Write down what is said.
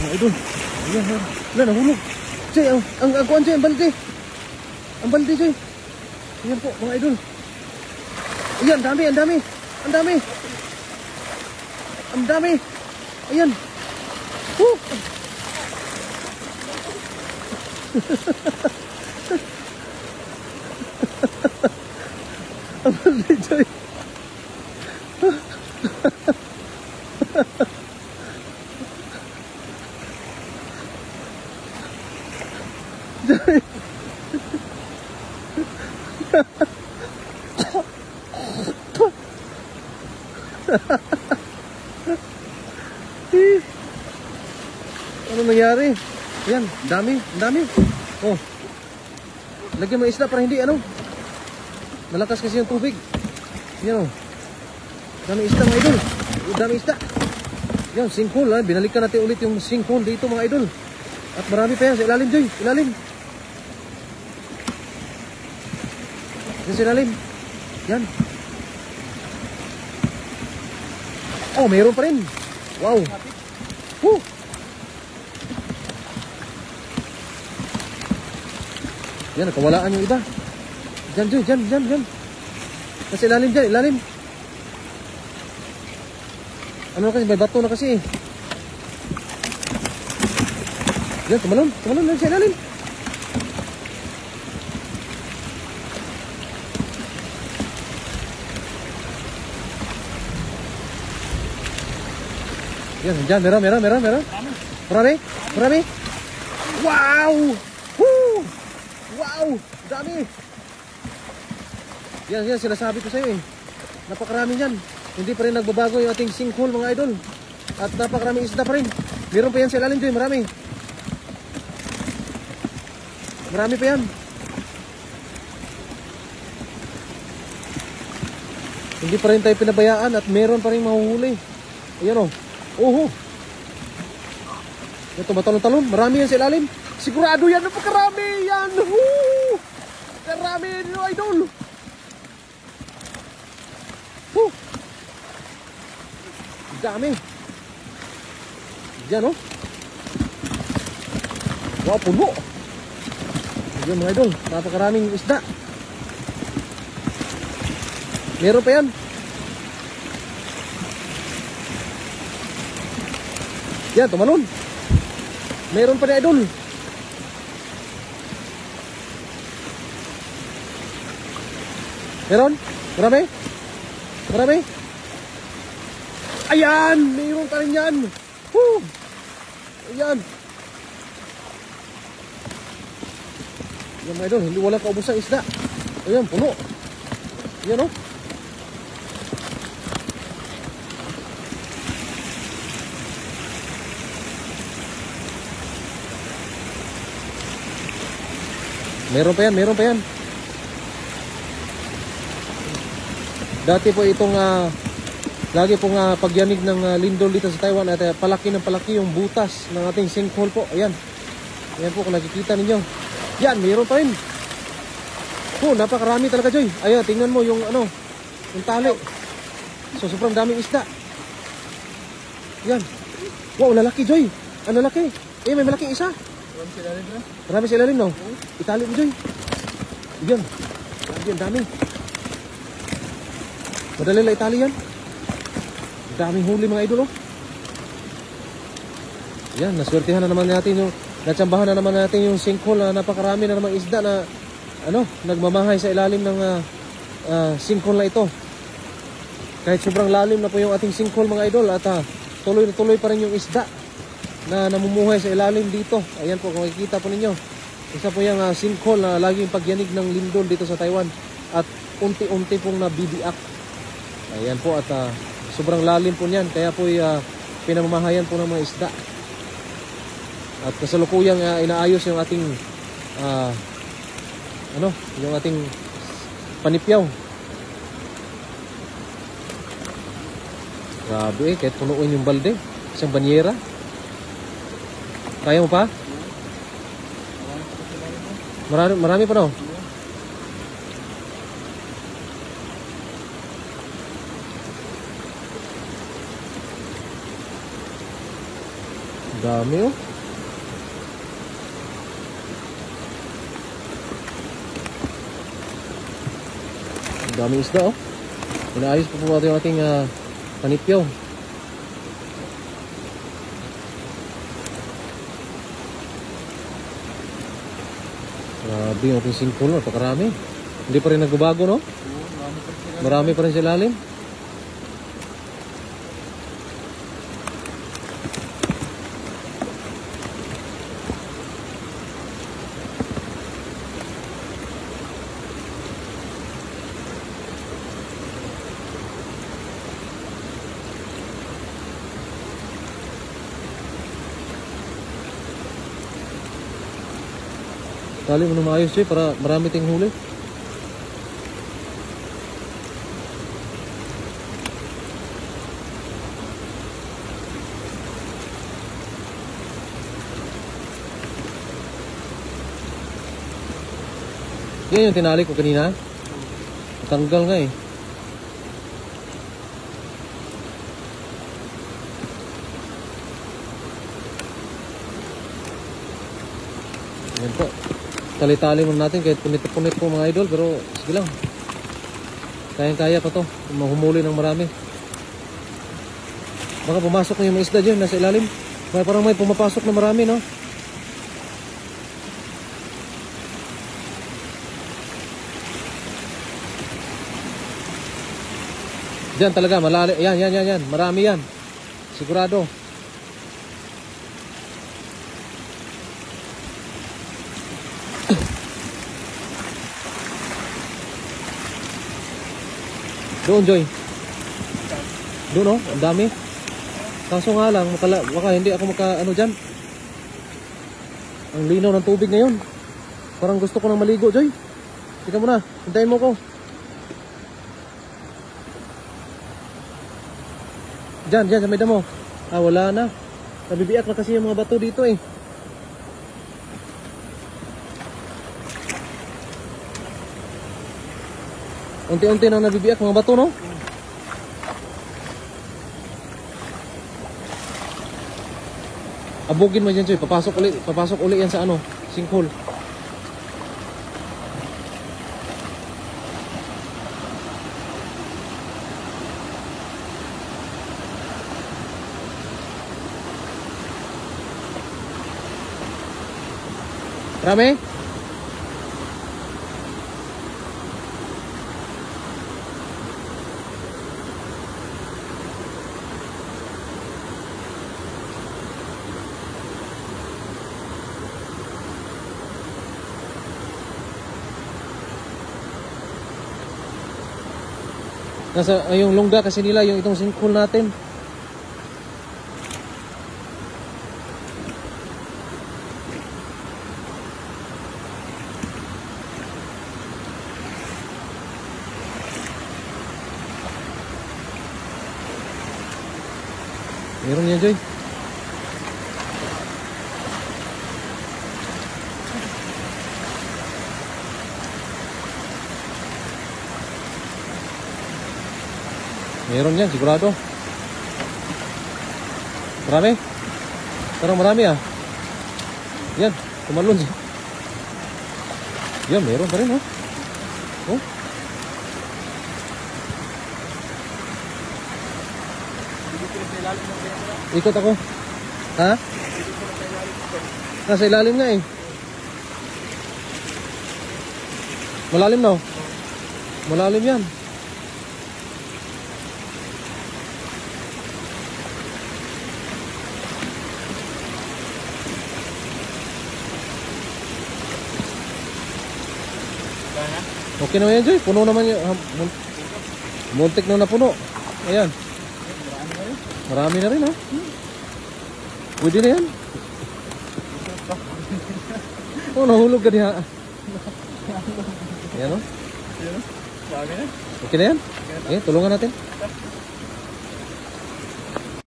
mga idol. Ayan, wala, nahulog. Jay, ang kuwan Jay, ang balde. Ang balde Jay. Ayan po mga idol. Ayan, dami, ang dami. Ang dami. Ang dami. Ayan. Woo! Ang balde Jay. Ano nangyari? Yan, dami, dami. Oh. Lagyan mo isda para hindi ano. Malakas kasi yung tubig. Yan oh. Dami isda mga idol. Dami isda. Yan, sinkhole ha. Binalikan natin ulit yung sinkhole dito mga idol. At marami pa yan sa ilalim Joy. Ilalim. Yan sa ilalim. Yan. Oh, mayroon pa rin. Wow. Woo. Yan, nakawalaan yung iba. Diyan, Joy. Diyan, diyan, diyan. Nasa ilalim dyan, ilalim. Ano na kasi, may bato na kasi eh. Yan, tumalon. Tumalon lang sa ilalim. Yan, dyan, meron. Marami. Wow! Woo! Wow! Dami! Yan, sinasabi ko sa'yo eh. Napakarami yan. Hindi pa rin nagbabago yung ating sinkhole mga idol. At napakarami isda pa rin. Meron pa yan sa ilalim dyan, marami. Marami pa yan. Hindi pa rin tayo pinabayaan at meron pa rin mahuhuli. Ayan o. Oho. Ito matalon-talon. Marami yan sa ilalim. Sigurado yan. Napakarami yan. Woo! Karami yan idol. Woo! Dami. Diyan o. Wow, puno. Yan mga idol. Napakaraming isda. Meron pa yan. Yan, tumalon. Meron pa na idol. Meron? Marami? Marami? Ayan! Meron pa rin yan. Woo! Ayan. Yan mga idol, hindi walang kaubos ang isda. Ayan, puno. Ayan o. Meron pa yan. Dati po itong lagi pong pagyanig ng lindol dito sa Taiwan at palaki ng palaki yung butas ng ating sinkhole po. Ayan. Ayan po kung nakikita ninyo. Yan, meron pa rin. Oh, napakarami talaga, Joy. Ayan, tingnan mo yung ano, yung tali. So, sobrang daming isda. Yan. Wow, lalaki, Joy. Ano lalaki? Eh, may malaking isa. Marami sa ilalim, no? Itali mo, Joy. Yan. Yan, dami. Madali lang itali yan. Daming huli mga idol, oh. Yan, naswertihan na naman natin yung, natsambahan na naman natin yung sinkhole na napakarami na namang isda na, ano, nagmamahay sa ilalim ng sinkhole na ito. Kahit sobrang lalim na po yung ating sinkhole mga idol at tuloy na tuloy pa rin yung isda na namumuhay sa ilalim dito. Ayan po, kung makikita po ninyo. Isa po yung sinkhole na laging pagyanig ng lindol dito sa Taiwan. At unti-unti pong nabibiak. Ayan po, at sobrang lalim po niyan. Kaya po pinamamahayan po ng mga isda. At kasalukuyang inaayos yung ating yung ating panipyaw. Grabe eh, kahit punuin yung balde. Isang banyera. Kaya mo pa? Marami pa daw. Dami oh. Ang daming isda oh. Inaayos po po yung ating panipyaw. Grabe yung ating singkol, napakarami. Hindi pa rin nagbabago no? Marami pa rin sa ilalim. Tali mo na maayos siya para marami ting huli. Yan yung tinali ko kanina. Tanggal nga eh. Yan po. Tali-tali muna natin kahit punit-punit po mga idol. Pero sige lang. Kayang-kaya pa to. Mahumuli ng marami. Baka pumasok na yung mga isda dyan. Nasa ilalim. Parang may pumapasok na marami no. Diyan talaga, malalim. Yan. Marami yan. Sigurado. Doon, Joy. Doon, oh. Ang dami. Kaso nga lang, baka hindi ako ano dyan. Ang linaw ng tubig ngayon. Parang gusto ko nang maligo, Joy. Tika mo na. Hintayin mo ko. Diyan, sa may damo. Wala na. Nabibiyak na kasi yung mga bato dito eh. Unti-unti nang nabibiyak mga bato, no? Abugin mo dyan, Choy. Papasok uli yan sa ano, sinkhole. Marami? Nasa yung lungga kasi nila yung itong sinkhole natin. Meron yan, Joy. Meron yan, sigurado. Marami? Parang marami ah. Yan, tumalon siya. Yan, meron pa rin oh. Oh. Ikot ako. Ha? Nasa ilalim nga eh. Malalim na oh. Malalim yan. Okay naman yan, Joy. Puno naman yun. Muntik na puno. Ayan. Marami na rin, ha? Pwede na yan. Oh, nahulog ka diha. Ayan, oh. Okay na yan? Okay, tulungan natin.